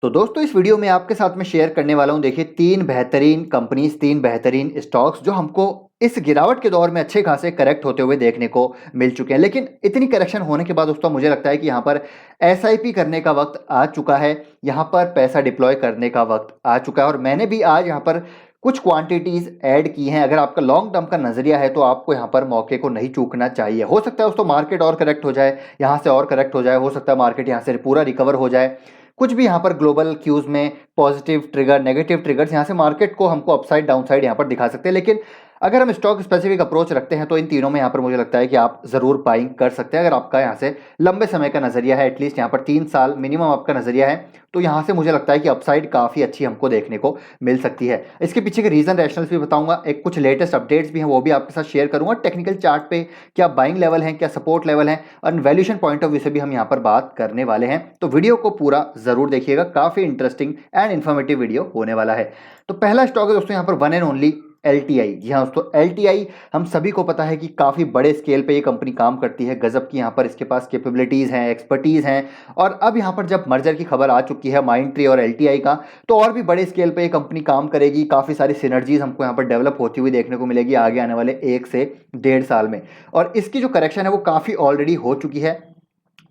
तो दोस्तों इस वीडियो में आपके साथ में शेयर करने वाला हूं। देखिए, 3 बेहतरीन कंपनीज़, 3 बेहतरीन स्टॉक्स जो हमको इस गिरावट के दौर में अच्छे खासे करेक्ट होते हुए देखने को मिल चुके हैं। लेकिन इतनी करेक्शन होने के बाद दोस्तों मुझे लगता है कि यहाँ पर एसआईपी करने का वक्त आ चुका है, यहाँ पर पैसा डिप्लॉय करने का वक्त आ चुका है। और मैंने भी आज यहाँ पर कुछ क्वांटिटीज ऐड की हैं। अगर आपका लॉन्ग टर्म का नजरिया है तो आपको यहाँ पर मौके को नहीं चूकना चाहिए। हो सकता है दोस्तों मार्केट और करेक्ट हो जाए, यहाँ से और करेक्ट हो जाए, हो सकता है मार्केट यहाँ से पूरा रिकवर हो जाए। कुछ भी यहाँ पर ग्लोबल क्यूज में पॉजिटिव ट्रिगर, नेगेटिव ट्रिगर्स यहाँ से मार्केट को हमको अपसाइड डाउनसाइड यहाँ पर दिखा सकते हैं। लेकिन अगर हम स्टॉक स्पेसिफिक अप्रोच रखते हैं तो इन तीनों में यहाँ पर मुझे लगता है कि आप जरूर बाइंग कर सकते हैं। अगर आपका यहाँ से लंबे समय का नजरिया है, एटलीस्ट यहाँ पर 3 साल मिनिमम आपका नजरिया है, तो यहाँ से मुझे लगता है कि अपसाइड काफ़ी अच्छी हमको देखने को मिल सकती है। इसके पीछे के रीजन रैशनल्स भी बताऊंगा, एक कुछ लेटेस्ट अपडेट्स भी हैं वो भी आपके साथ शेयर करूंगा। टेक्निकल चार्ट पे क्या बाइंग लेवल है, क्या सपोर्ट लेवल है, और वैल्यूएशन पॉइंट ऑफ व्यू से भी हम यहाँ पर बात करने वाले हैं। तो वीडियो को पूरा जरूर देखिएगा, काफ़ी इंटरेस्टिंग एंड इन्फॉर्मेटिव वीडियो होने वाला है। तो पहला स्टॉक है दोस्तों यहाँ पर वन एंड ओनली एलटीआई। जी हाँ दोस्तों, एलटीआई हम सभी को पता है कि काफ़ी बड़े स्केल पे ये कंपनी काम करती है। गजब की यहाँ पर इसके पास कैपेबिलिटीज़ हैं, एक्सपर्टीज़ हैं। और अब यहाँ पर जब मर्जर की खबर आ चुकी है माइंडट्री और एलटीआई का, तो और भी बड़े स्केल पे ये कंपनी काम करेगी। काफ़ी सारी सिनर्जीज हमको यहाँ पर डेवलप होती हुई देखने को मिलेगी आगे आने वाले 1 से 1.5 साल में। और इसकी जो करेक्शन है वो काफ़ी ऑलरेडी हो चुकी है,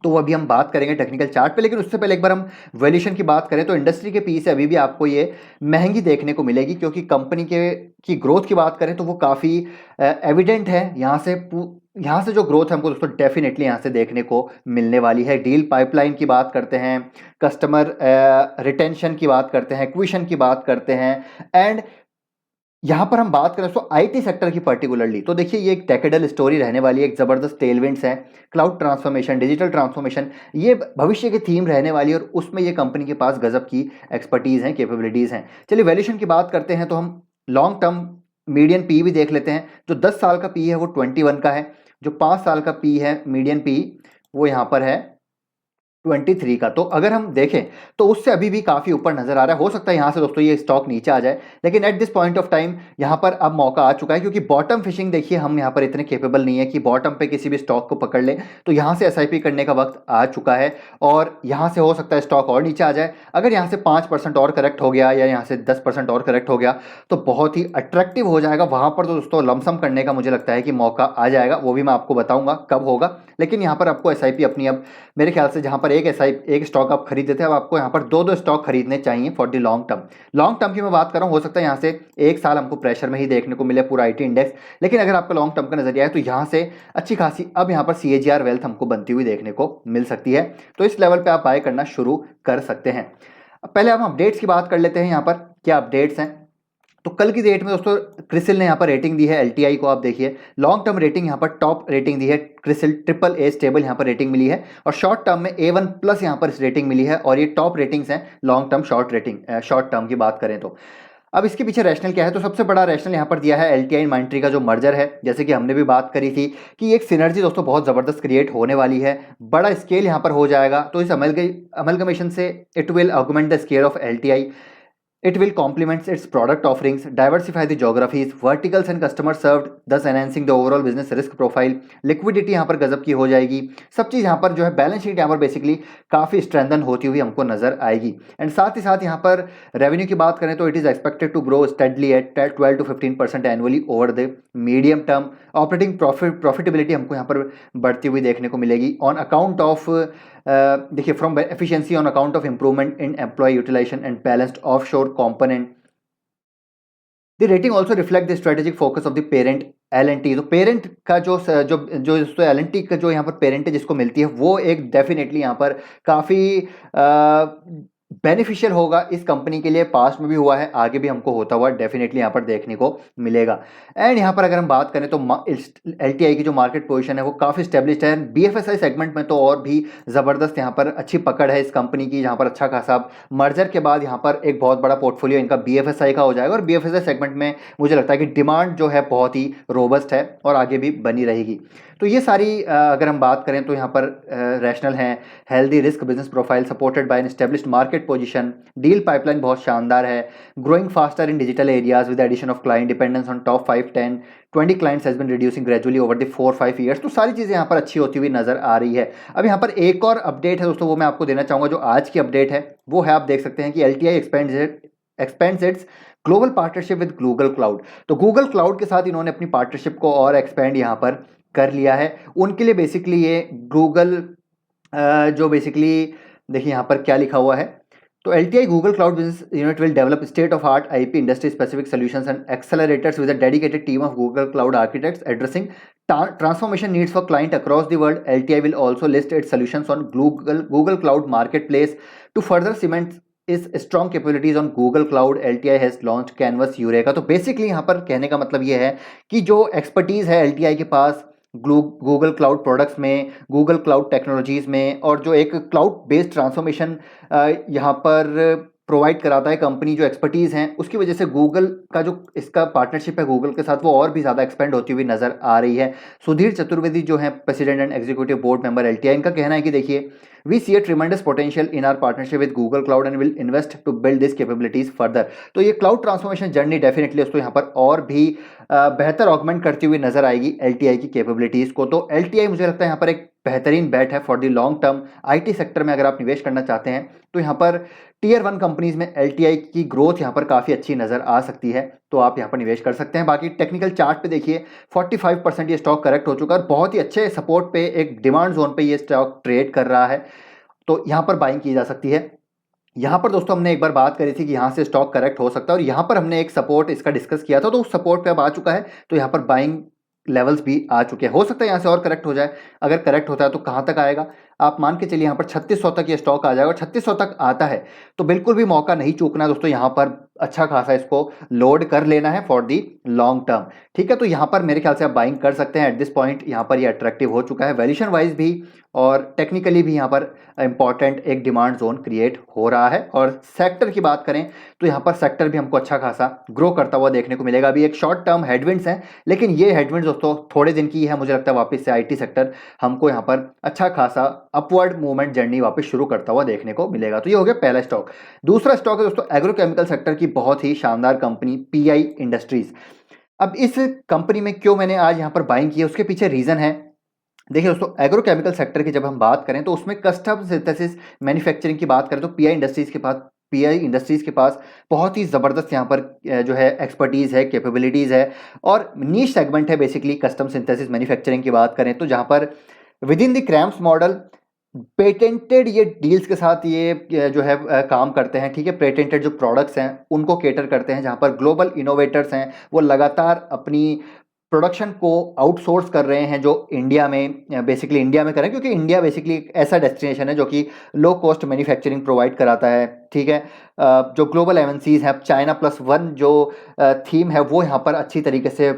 तो अभी हम बात करेंगे टेक्निकल चार्ट पे। लेकिन उससे पहले एक बार हम वैल्यूएशन की बात करें तो इंडस्ट्री के पी से अभी भी आपको ये महंगी देखने को मिलेगी, क्योंकि कंपनी के की ग्रोथ की बात करें तो वो काफ़ी एविडेंट है। यहाँ से जो ग्रोथ है हमको दोस्तों डेफिनेटली यहाँ से देखने को मिलने वाली है। डील पाइपलाइन की बात करते हैं, कस्टमर रिटेंशन की बात करते हैं, एक्विजिशन की बात करते हैं, एंड यहाँ पर हम बात करें तो आईटी सेक्टर की पर्टिकुलरली, तो देखिए ये एक डेकेडल स्टोरी रहने वाली है। एक ज़बरदस्त टेलविंड्स है, क्लाउड ट्रांसफॉर्मेशन, डिजिटल ट्रांसफॉर्मेशन, ये भविष्य की थीम रहने वाली है। और उसमें ये कंपनी के पास गजब की एक्सपर्टीज़ हैं, कैपेबिलिटीज़ हैं। चलिए वैल्यूएशन की बात करते हैं तो हम लॉन्ग टर्म मीडियन पी भी देख लेते हैं। जो 10 साल का पी है वो 21 का है, जो 5 साल का पी है मीडियन पी वो यहाँ पर है 23 का। तो अगर हम देखें तो उससे अभी भी काफ़ी ऊपर नजर आ रहा है। हो सकता है यहाँ से दोस्तों ये स्टॉक नीचे आ जाए, लेकिन at this point of time यहाँ पर अब मौका आ चुका है, क्योंकि बॉटम फिशिंग देखिए हम यहाँ पर इतने केपेबल नहीं है कि बॉटम पे किसी भी स्टॉक को पकड़ ले। तो यहाँ से एसआईपी करने का वक्त आ चुका है, और यहाँ से हो सकता है स्टॉक और नीचे आ जाए। अगर यहाँ से 5% और करेक्ट हो गया या यहाँ से 10% और करेक्ट हो गया तो बहुत ही अट्रैक्टिव हो जाएगा। वहाँ पर तो दोस्तों लमसम करने का मुझे लगता है कि मौका आ जाएगा, वो भी मैं आपको बताऊंगा कब होगा। लेकिन यहाँ पर आपको एसआईपी अपनी, अब मेरे ख्याल से जहाँ पर एक स्टॉक आप खरीदते थे, अब आपको यहाँ पर दो स्टॉक खरीदने चाहिए for the long term. Long term की मैं बात कर रहा हूँ, हो सकता है यहाँ से 1 साल हमको प्रेशर में ही देखने को मिले पूरा आईटी इंडेक्स। लेकिन अगर आपका लॉन्ग टर्म का नजरिया है तो यहाँ से अच्छी खासी अब यहाँ पर सीएजीआर वेल्थ हमको बनती हुई देखने को मिल सकती है। तो इस लेवल पे आप बाय करना शुरू कर सकते हैं। अब पहले हम अपडेट्स की बात कर लेते हैं। यहाँ पर क्या अपडेट्स हैं, तो कल की डेट में दोस्तों क्रिसिल ने यहाँ पर रेटिंग दी है एलटीआई को। आप देखिए लॉन्ग टर्म रेटिंग यहाँ पर टॉप रेटिंग दी है क्रिसिल, AAA स्टेबल यहाँ पर रेटिंग मिली है, और शॉर्ट टर्म में A1 प्लस यहाँ पर रेटिंग मिली है। और ये टॉप रेटिंग्स हैं लॉन्ग टर्म शॉर्ट टर्म की बात करें तो। अब इसके पीछे रैशनल क्या है, तो सबसे बड़ा रैशनल यहाँ पर दिया है एलटीआई माइंडट्री का जो मर्जर है। जैसे कि हमने भी बात करी थी कि एक सिनर्जी दोस्तों बहुत ज़बरदस्त क्रिएट होने वाली है, बड़ा स्केल यहाँ पर हो जाएगा। तो इस अमलगमेशन से it will augment the scale of LTI, it will complement its product offerings, diversify the geographies, verticals and customer served, thus enhancing the overall business risk profile. Liquidity यहाँ पर गजब की हो जाएगी। सब चीज़ यहाँ पर जो है बैलेंस शीट यहाँ पर बेसिकली काफ़ी स्ट्रेंथन होती हुई हमको नजर आएगी। एंड साथ ही साथ यहाँ पर रेवेन्यू की बात करें तो it is expected to grow steadily at 12 to 15% annually over the medium term. Operating profitability हमको यहाँ पर बढ़ती हुई देखने को मिलेगी ऑन अकाउंट ऑफ, देखिए from efficiency on account of improvement in employ utilisation and balanced offshore component. The rating also reflect the strategic focus of the parent L&T. तो पेरेंट का जो एल&टी का जो यहाँ पर पेरेंट है जिसको मिलती है वो एक डेफिनेटली यहाँ पर काफ़ी बेनिफिशियल होगा इस कंपनी के लिए। पास्ट में भी हुआ है, आगे भी हमको होता हुआ डेफिनेटली यहाँ पर देखने को मिलेगा। एंड यहाँ पर अगर हम बात करें तो एलटीआई की जो मार्केट पोजीशन है वो काफ़ी स्टेब्लिश्ड है। बीएफएसआई सेगमेंट में तो और भी ज़बरदस्त यहाँ पर अच्छी पकड़ है इस कंपनी की, जहाँ पर अच्छा खासा मर्जर के बाद यहाँ पर एक बहुत बड़ा पोर्टफोलियो इनका बीएफएसआई का हो जाएगा। और बीएफएसआई सेगमेंट में मुझे लगता है कि डिमांड जो है बहुत ही रोबस्ट है और आगे भी बनी रहेगी। तो ये सारी अगर हम बात करें तो यहाँ पर रैशनल हैं। Healthy risk business profile supported by an established market position, deal pipeline बहुत शानदार है, growing faster in digital areas with addition of client dependence on top 5-10, 20 clients has been reducing gradually over the 4-5 years. तो सारी चीज़ें यहाँ पर अच्छी होती हुई नजर आ रही है। अब यहाँ पर एक और अपडेट है दोस्तों, वो मैं आपको देना चाहूँगा। जो आज की अपडेट है वो है, आप देख सकते हैं कि LTI expends it's global partnership with Google cloud. तो गूगल क्लाउड के साथ इन्होंने अपनी पार्टनरशिप को और एक्सपेंड यहाँ पर कर लिया है। उनके लिए बेसिकली ये गूगल जो बेसिकली देखिए यहाँ पर क्या लिखा हुआ है, तो LTI Google Cloud Business Unit will develop state-of-art IP industry-specific solutions and accelerators with a dedicated team of Google Cloud architects addressing transformation needs for clients across the world. LTI will also list its solutions on Google Cloud Marketplace to further cement its strong capabilities on Google Cloud. LTI has launched Canvas Eureka। तो basically यहाँ पर कहने का मतलब ये है कि जो एक्सपर्टीज़ है LTI के पास गूगल क्लाउड प्रोडक्ट्स में, गूगल क्लाउड टेक्नोलॉजीज़ में, और जो एक क्लाउड बेस्ड ट्रांसफॉर्मेशन यहाँ पर प्रोवाइड कराता है कंपनी, जो एक्सपर्टीज़ हैं, उसकी वजह से गूगल का जो इसका पार्टनरशिप है गूगल के साथ वो और भी ज़्यादा एक्सपेंड होती हुई नज़र आ रही है। सुधीर चतुर्वेदी जो है president and executive board member LTI, इनका कहना है कि देखिए, we see a tremendous potential in our partnership with Google cloud and will invest to build this capabilities further. तो ये क्लाउड ट्रांसफॉर्मेशन जर्नी डेफिनेटली उसको यहाँ पर और भी बेहतर ऑगमेंट करती हुई नजर आएगी LTI की कैपेबिलिटीज़ को। तो LTI मुझे लगता है यहाँ पर एक बेहतरीन बैट है for the long term. IT sector में अगर आप निवेश करना चाहते हैं तो यहाँ पर टियर 1 कंपनीज में LTI की ग्रोथ यहाँ पर काफ़ी अच्छी नज़र आ सकती है, तो आप यहाँ पर निवेश कर सकते हैं। बाकी टेक्निकल चार्ट पे देखिए 45% ये स्टॉक करेक्ट हो चुका है और बहुत ही अच्छे सपोर्ट पे, एक डिमांड जोन पे ये स्टॉक ट्रेड कर रहा है, तो यहाँ पर बाइंग की जा सकती है। यहाँ पर दोस्तों हमने एक बार बात करी थी कि यहाँ से स्टॉक करेक्ट हो सकता है, और यहाँ पर हमने एक सपोर्ट इसका डिस्कस किया था, तो उस सपोर्ट पे अब आ चुका है, तो यहाँ पर बाइंग लेवल्स भी आ चुके हैं। हो सकता है यहाँ से और करेक्ट हो जाए। अगर करेक्ट होता है तो कहाँ तक आएगा, आप मान के चलिए यहाँ पर 3600 तक ये स्टॉक आ जाएगा, और 3600 तक आता है तो बिल्कुल भी मौका नहीं चूकना है दोस्तों, यहाँ पर अच्छा खासा इसको लोड कर लेना है फॉर दी लॉन्ग टर्म। ठीक है, तो यहाँ पर मेरे ख्याल से आप बाइंग कर सकते हैं एट दिस पॉइंट। यहाँ पर ये अट्रैक्टिव हो चुका है वैल्यूएशन वाइज भी, और टेक्निकली भी यहाँ पर इंपॉर्टेंट एक डिमांड जोन क्रिएट हो रहा है। और सेक्टर की बात करें तो यहाँ पर सेक्टर भी हमको अच्छा खासा ग्रो करता हुआ देखने को मिलेगा। अभी एक शॉर्ट टर्म हेडविंड्स हैं, लेकिन ये हेडविंड्स दोस्तों थोड़े दिन की है। मुझे लगता है वापस से IT सेक्टर हमको यहाँ पर अच्छा खासा अपवर्ड मूवमेंट जर्नी वापस शुरू करता हुआ देखने को मिलेगा। तो ये हो गया पहला स्टॉक। दूसरा स्टॉक है दोस्तों एग्रोकेमिकल सेक्टर की बहुत ही शानदार कंपनी PI इंडस्ट्रीज। अब इस कंपनी में क्यों मैंने आज यहाँ पर बाइंग की है, उसके पीछे रीजन है। देखिए दोस्तों, एग्रोकेमिकल सेक्टर की जब हम बात करें तो उसमें कस्टम सिंथेसिस मैन्युफैक्चरिंग की बात करें तो PI इंडस्ट्रीज के पास बहुत ही ज़बरदस्त यहाँ पर जो है एक्सपर्टीज़ है, कैपेबिलिटीज़ है, और नीश सेगमेंट है बेसिकली कस्टम सिंथेसिस मैन्युफैक्चरिंग की बात करें तो, जहाँ पर with in the cramps model patented ये डील्स के साथ ये जो है काम करते हैं। ठीक है, पेटेंटेड जो प्रोडक्ट्स हैं उनको केटर करते हैं, जहाँ पर ग्लोबल इनोवेटर्स हैं वो लगातार अपनी प्रोडक्शन को आउटसोर्स कर रहे हैं, जो इंडिया में बेसिकली इंडिया में करें, क्योंकि इंडिया बेसिकली एक ऐसा डेस्टिनेशन है जो कि लो कॉस्ट मैन्युफैक्चरिंग प्रोवाइड कराता है। ठीक है, जो ग्लोबल MNCs हैं, China+1 जो थीम है वो यहाँ पर अच्छी तरीके से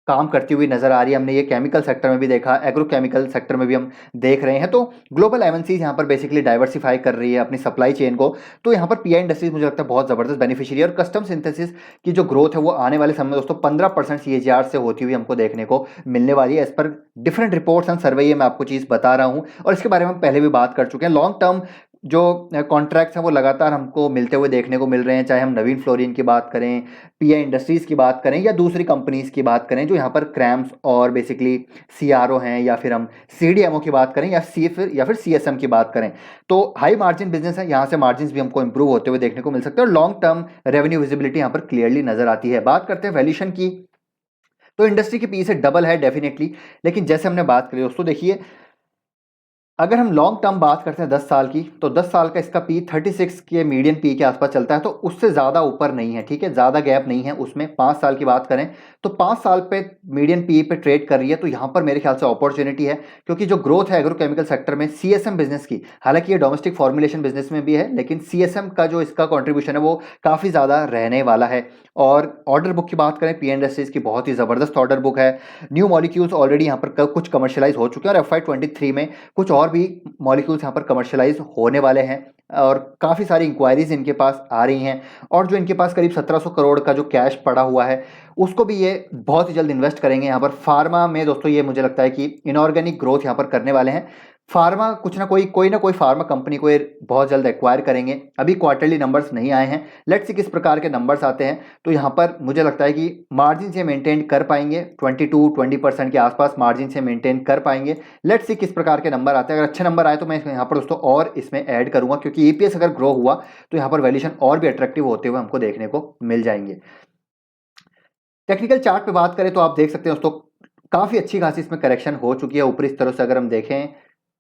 काम करती हुई नजर आ रही है। हमने ये केमिकल सेक्टर में भी देखा, एग्रोकेमिकल सेक्टर में भी हम देख रहे हैं। तो ग्लोबल MNCs यहाँ पर बेसिकली डाइवर्सिफाई कर रही है अपनी सप्लाई चेन को, तो यहाँ पर PI इंडस्ट्रीज मुझे लगता है बहुत ज़बरदस्त बेनिफिशियरी। और कस्टम सिंथेसिस की जो ग्रोथ है वो आने वाले समय में दोस्तों 15% CAGR से होती हुई हमको देखने को मिलने वाली है। As per different reports and सर्वे, ये मैं आपको चीज़ बता रहा हूँ, और इसके बारे में हम पहले भी बात कर चुके हैं। लॉन्ग टर्म जो कॉन्ट्रैक्ट्स हैं वो लगातार हमको मिलते हुए देखने को मिल रहे हैं, चाहे हम नवीन फ्लोरिन की बात करें, PI इंडस्ट्रीज़ की बात करें, या दूसरी कंपनीज़ की बात करें जो यहाँ पर क्रैम्स और बेसिकली CRO हैं, या फिर हम CDMO की बात करें, या फिर CSM की बात करें। तो हाई मार्जिन बिजनेस है, यहाँ से मार्जिन भी हमको इंप्रूव होते हुए देखने को मिल सकते हैं, और लॉन्ग टर्म रेवेन्यू विजिबिलिटी यहाँ पर क्लियरली नजर आती है। बात करते हैं वैल्यूएशन की, तो इंडस्ट्री के पी से डबल है डेफिनेटली, लेकिन जैसे हमने बात करी दोस्तों, देखिए अगर हम लॉन्ग टर्म बात करते हैं 10 साल की, तो 10 साल का इसका पी 36 के मीडियन पी के आसपास चलता है, तो उससे ज़्यादा ऊपर नहीं है। ठीक है, ज़्यादा गैप नहीं है उसमें। 5 साल की बात करें तो 5 साल पे मीडियन पी पे ट्रेड कर रही है, तो यहाँ पर मेरे ख्याल से अपॉर्चुनिटी है, क्योंकि जो ग्रोथ है एग्रोकेमिकल सेक्टर में CSM बिजनेस की, हालांकि ये डोमेस्टिक फॉर्मुलेशन बिजनेस में भी है, लेकिन CSM का जो इसका कॉन्ट्रीब्यूशन है वो काफ़ी ज़्यादा रहने वाला है। और ऑर्डर बुक की बात करें PI इंडस्ट्रीज़ की, बहुत ही ज़बरदस्त ऑर्डर बुक है। न्यू मॉलिक्यूल्स ऑलरेडी यहाँ पर कुछ कमर्शलाइज हो चुके हैं, और FY23 में कुछ और भी मॉलिक्यूल्स यहाँ पर कमर्शलाइज होने वाले हैं। और काफ़ी सारी इंक्वायरीज इनके पास आ रही हैं, और जो इनके पास करीब 1700 करोड़ का जो कैश पड़ा हुआ है उसको भी ये बहुत ही जल्द इन्वेस्ट करेंगे यहाँ पर फार्मा में। दोस्तों ये मुझे लगता है कि इनऑर्गेनिक ग्रोथ यहाँ पर करने वाले हैं। फार्मा कुछ ना कोई फार्मा कंपनी को ये बहुत जल्द एक्वायर करेंगे। अभी क्वार्टरली नंबर्स नहीं आए हैं, लेट्स सी किस प्रकार के नंबर्स आते हैं। तो यहाँ पर मुझे लगता है कि मार्जिन से मेंटेन कर पाएंगे, 22-20% के आसपास मार्जिन से मेंटेन कर पाएंगे। लेट्स सी किस प्रकार के नंबर आते हैं। अगर अच्छे नंबर आए तो मैं यहाँ पर दोस्तों और इसमें ऐड करूंगा, क्योंकि ईपीएस अगर ग्रो हुआ तो यहाँ पर वैल्यूएशन और भी अट्रैक्टिव होते हुए हमको देखने को मिल जाएंगे। टेक्निकल चार्ट पे बात करें तो आप देख सकते हैं दोस्तों काफ़ी अच्छी खासी इसमें करेक्शन हो चुकी है। ऊपरी स्तरों से अगर हम देखें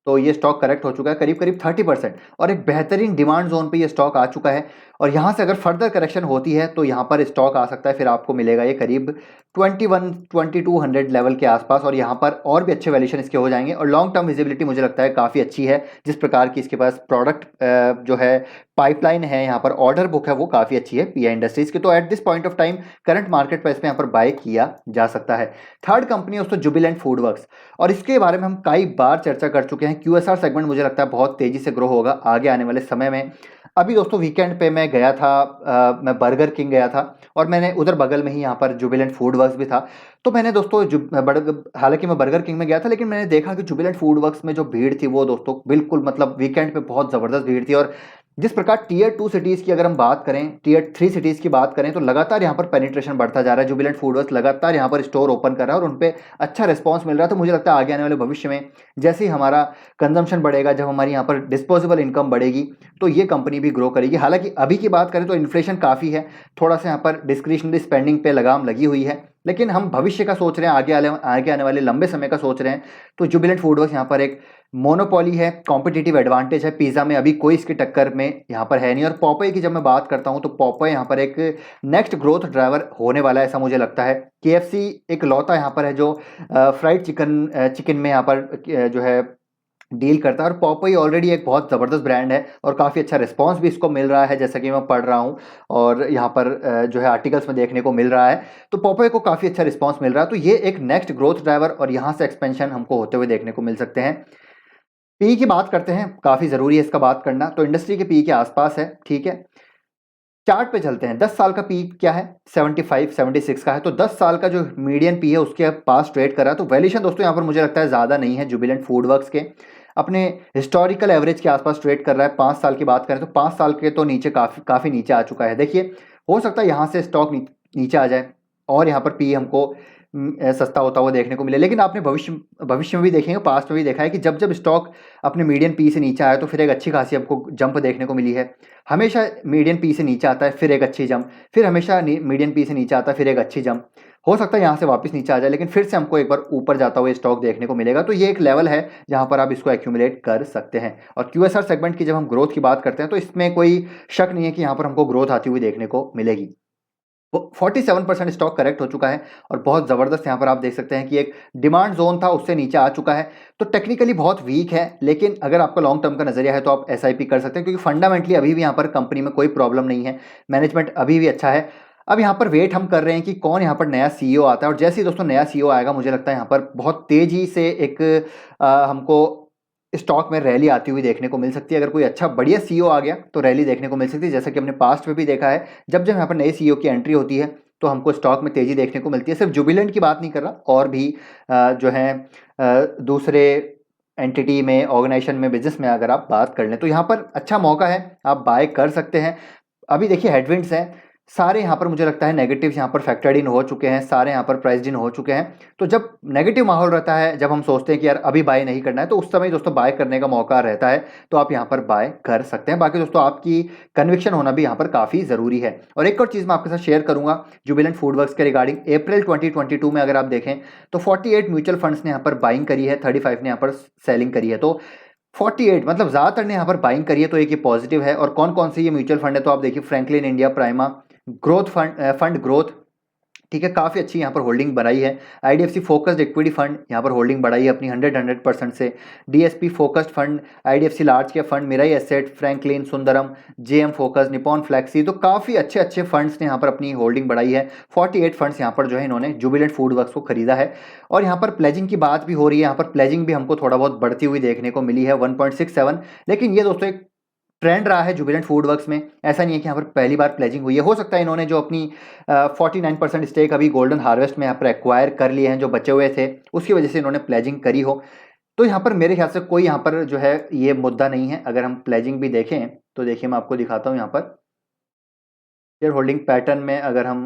तो ये स्टॉक करेक्ट हो चुका है करीब करीब 30%, और एक बेहतरीन डिमांड जोन पे ये स्टॉक आ चुका है। और यहाँ से अगर फर्दर करेक्शन होती है तो यहाँ पर स्टॉक आ सकता है, फिर आपको मिलेगा ये करीब 21-2200 लेवल के आसपास, और यहाँ पर और भी अच्छे वैल्यूएशन इसके हो जाएंगे। और लॉन्ग टर्म विजिबिलिटी मुझे लगता है काफ़ी अच्छी है, जिस प्रकार की इसके पास प्रोडक्ट जो है पाइपलाइन है, यहाँ पर ऑर्डर बुक है वो काफ़ी अच्छी है पीआई इंडस्ट्रीज की। तो at this point of time current market price पे यहाँ पर बाय किया जा सकता है। थर्ड कंपनी है दोस्तों जुबिलेंट फूड वर्क्स, और इसके बारे में हम कई बार चर्चा कर चुके हैं। क्यूएसआर सेगमेंट मुझे लगता है बहुत तेजी से ग्रो होगा आगे आने वाले समय में। अभी दोस्तों वीकेंड पे मैं गया था, मैं बर्गर किंग गया था, और मैंने उधर बगल में ही यहाँ पर जुबिलेंट फूड वर्क्स भी था। तो मैंने दोस्तों हालांकि मैं बर्गर किंग में गया था, लेकिन मैंने देखा कि जुबिलेंट फूड वर्क्स में जो भीड़ थी वो दोस्तों बिल्कुल मतलब वीकेंड पे बहुत ज़बरदस्त भीड़ थी। और जिस प्रकार टीयर 2 सिटीज़ की अगर हम बात करें, टीयर 3 सिटीज़ की बात करें, तो लगातार यहाँ पर पेनिट्रेशन बढ़ता जा रहा है। जुबिलेंट फूड वर्क्स लगातार यहाँ पर स्टोर ओपन कर रहा है और उन पे अच्छा रिस्पॉन्स मिल रहा है। तो मुझे लगता है आगे आने वाले भविष्य में जैसे ही हमारा कंजम्पशन बढ़ेगा, जब हमारी यहाँ पर डिस्पोजेबल इनकम बढ़ेगी, तो ये कंपनी भी ग्रो करेगी। हालांकि अभी की बात करें तो इन्फ्लेशन काफ़ी है, थोड़ा सा यहाँ पर डिस्क्रिशनरी स्पेंडिंग पे लगाम लगी हुई है, लेकिन हम भविष्य का सोच रहे हैं, आगे आने वाले लंबे समय का सोच रहे हैं। तो जुबिलेंट फूड वर्क्स यहाँ पर एक मोनोपोली है, कॉम्पिटिटिव एडवांटेज है, पिज़्ज़ा में अभी कोई इसकी टक्कर में यहाँ पर है नहीं। और पॉपय की जब मैं बात करता हूँ तो पॉपय यहाँ पर एक नेक्स्ट ग्रोथ ड्राइवर होने वाला है, ऐसा मुझे लगता है। केएफसी एक लौता यहाँ पर है जो फ्राइड चिकन में यहाँ पर जो है डील करता है, और पॉपई ऑलरेडी एक बहुत ज़बरदस्त ब्रांड है और काफ़ी अच्छा रिस्पांस भी इसको मिल रहा है, जैसा कि मैं पढ़ रहा हूँ और यहाँ पर जो है आर्टिकल्स में देखने को मिल रहा है। तो पॉपई को काफ़ी अच्छा रिस्पांस मिल रहा है, तो ये एक नेक्स्ट ग्रोथ ड्राइवर और यहाँ से एक्सपेंशन हमको होते हुए देखने को मिल सकते हैं। पी की बात करते हैं, काफ़ी ज़रूरी है इसका बात करना, तो इंडस्ट्री के पी के आसपास है, ठीक है। चार्ट पे चलते हैं। 10 साल का पी क्या है, 75-76 का है। तो 10 साल का जो मीडियन पी है उसके पास ट्रेड कर रहा है। तो वैल्यूएशन दोस्तों यहाँ पर मुझे लगता है ज़्यादा नहीं है। जुबिलेंट फूड वर्क्स के अपने हिस्टोरिकल एवरेज के आसपास ट्रेड कर रहा है। 5 साल की बात करें तो 5 साल के तो नीचे काफ़ी नीचे आ चुका है। देखिए हो सकता है यहाँ से स्टॉक नीचे आ जाए और यहाँ पर पी हमको सस्ता होता हुआ देखने को मिले, लेकिन आपने भविष्य में भी देखेंगे, पास्ट में भी देखा है कि जब जब स्टॉक अपने मीडियन पी से नीचे आया तो फिर एक अच्छी खासी आपको जंप देखने को मिली है। हमेशा मीडियन पी से नीचे आता है फिर एक अच्छी जंप, फिर हमेशा मीडियन पी से नीचे आता है फिर एक अच्छी जंप। हो सकता है यहाँ से वापस नीचे आ जाए, लेकिन फिर से हमको एक बार ऊपर जाता हुआ स्टॉक देखने को मिलेगा। तो ये एक लेवल है जहाँ पर आप इसको एक्यूमुलेट कर सकते हैं। और क्यूएसआर सेगमेंट की जब हम ग्रोथ की बात करते हैं तो इसमें कोई शक नहीं है कि यहाँ पर हमको ग्रोथ आती हुई देखने को मिलेगी। 47% स्टॉक करेक्ट हो चुका है और बहुत ज़बरदस्त यहाँ पर आप देख सकते हैं कि एक डिमांड जोन था उससे नीचे आ चुका है। तो टेक्निकली बहुत वीक है, लेकिन अगर आपका लॉन्ग टर्म का नजरिया है तो आप एसआईपी कर सकते हैं, क्योंकि फंडामेंटली अभी भी यहाँ पर कंपनी में कोई प्रॉब्लम नहीं है, मैनेजमेंट अभी भी अच्छा है। अब यहाँ पर वेट हम कर रहे हैं कि कौन यहाँ पर नया सीईओ आता है, और जैसे ही दोस्तों नया सीईओ आएगा मुझे लगता है यहाँ पर बहुत तेजी से एक हमको स्टॉक में रैली आती हुई देखने को मिल सकती है। अगर कोई अच्छा बढ़िया सीईओ आ गया तो रैली देखने को मिल सकती है, जैसा कि हमने पास्ट में भी देखा है। जब जब यहाँ पर नए सीईओ की एंट्री होती है तो हमको स्टॉक में तेजी देखने को मिलती है। सिर्फ जुबिलेंट की बात नहीं कर रहा, और भी जो है दूसरे एंटिटी में, ऑर्गेनाइजेशन में, बिजनेस में अगर आप बात कर लें तो यहाँ पर अच्छा मौका है, आप बाय कर सकते हैं। अभी देखिए हेडविंड्स हैं सारे यहाँ पर, मुझे लगता है नेगेटिव्स यहाँ पर फैक्टर्ड इन हो चुके हैं, सारे यहाँ पर प्राइस्ड इन हो चुके हैं। तो जब नेगेटिव माहौल रहता है, जब हम सोचते हैं कि यार अभी बाय नहीं करना है, तो उस समय दोस्तों बाय करने का मौका रहता है, तो आप यहाँ पर बाय कर सकते हैं। बाकी दोस्तों आपकी कन्विक्शन होना भी यहाँ पर काफ़ी ज़रूरी है। और एक और चीज़ मैं आपके साथ शेयर करूँगा जुबिलेंट फूड वर्क्स के रिगार्डिंग। अप्रैल 2022 में अगर आप देखें तो 48 म्यूचुअल फंड्स ने यहाँ पर बाइंग करी है, 35 ने यहाँ पर सेलिंग करी है। तो 48 मतलब ज़्यादातर ने यहाँ पर बाइंग करी है, तो एक ये पॉजिटिव है। और कौन कौन से ये म्यूचुअल फंड है, तो आप देखिए Franklin India, prima growth fund growth, ठीक है, काफ़ी अच्छी यहाँ पर होल्डिंग बनाई है। आईडीएफसी फोकस्ड इक्विटी फंड यहाँ पर होल्डिंग बढ़ाई है अपनी 100% से। DSP focused fund, IDFC large cap fund, Mirae asset, Franklin, Sundaram, JM focus, Nippon flexi, तो काफ़ी अच्छे अच्छे फंड्स ने यहाँ पर अपनी होल्डिंग बढ़ाई है। 48 फंड्स यहाँ पर जो है इन्होंने जुबिलेंट फूड वर्क्स को खरीदा है। और यहाँ पर प्लेजिंग की बात भी हो रही है, यहाँ पर प्लेजिंग भी हमको थोड़ा बहुत बढ़ती हुई देखने को मिली है 1.67, लेकिन ये दोस्तों एक ट्रेंड रहा है जुबिलेंट फूड वर्क्स में। ऐसा नहीं है कि यहाँ पर पहली बार प्लेजिंग हुई है। हो सकता है इन्होंने जो अपनी 49% स्टेक अभी गोल्डन हार्वेस्ट में यहाँ पर एक्वायर कर लिए हैं, जो बचे हुए थे, उसकी वजह से इन्होंने प्लेजिंग करी हो। तो यहाँ पर मेरे ख्याल से कोई यहाँ पर जो है ये मुद्दा नहीं है। अगर हम प्लेजिंग भी देखें तो देखिए मैं आपको दिखाता हूँ यहाँ पर शेयर होल्डिंग पैटर्न में। अगर हम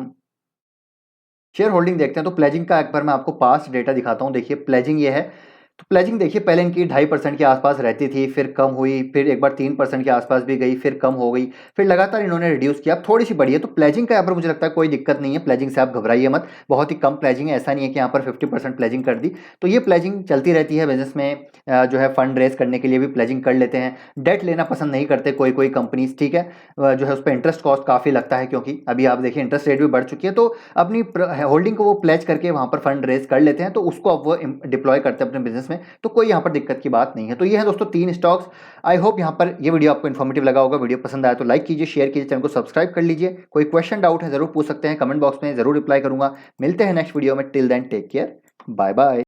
शेयर होल्डिंग देखते हैं तो प्लेजिंग का एक बार मैं आपको पास्ट डेटा दिखाता हूँ। देखिए प्लेजिंग ये है, तो प्लेजिंग देखिए पहले इनकी 2.5% के आसपास रहती थी, फिर कम हुई, फिर एक बार 3% के आसपास भी गई, फिर कम हो गई, फिर लगातार इन्होंने रिड्यूस किया, अब थोड़ी सी बढ़ी है। तो प्लेजिंग का यहाँ पर मुझे लगता है कोई दिक्कत नहीं है। प्लेजिंग से आप घबराइए मत, बहुत ही कम प्लेजिंग है। ऐसा नहीं है कि यहाँ पर 50% प्लेजिंग कर दी। तो ये प्लेजिंग चलती रहती है बिजनेस में। जो है फंड रेज करने के लिए भी प्लेजिंग कर लेते हैं। डेट लेना पसंद नहीं करते कोई कोई कंपनीज, ठीक है। जो है उस पर इंटरेस्ट कॉस्ट काफ़ी लगता है, क्योंकि अभी आप देखिए इंटरेस्ट रेट भी बढ़ चुकी है। तो अपनी होल्डिंग को वो प्लेज करके वहाँ पर फंड रेज कर लेते हैं, तो उसको अब वो डिप्लॉय करते हैं अपने बिजनेस में। तो कोई यहाँ पर दिक्कत की बात नहीं है। तो ये है दोस्तों 3 स्टॉक्स। आई होप यहाँ पर ये वीडियो आपको इन्फॉर्मेटिव लगा होगा। वीडियो पसंद आया तो लाइक कीजिए, शेयर कीजिए, चैनल को सब्सक्राइब कर लीजिए। कोई क्वेश्चन डाउट है जरूर पूछ सकते हैं, कमेंट बॉक्स में जरूर रिप्लाई करूंगा। मिलते हैं नेक्स्ट वीडियो में। Till then take care, bye bye.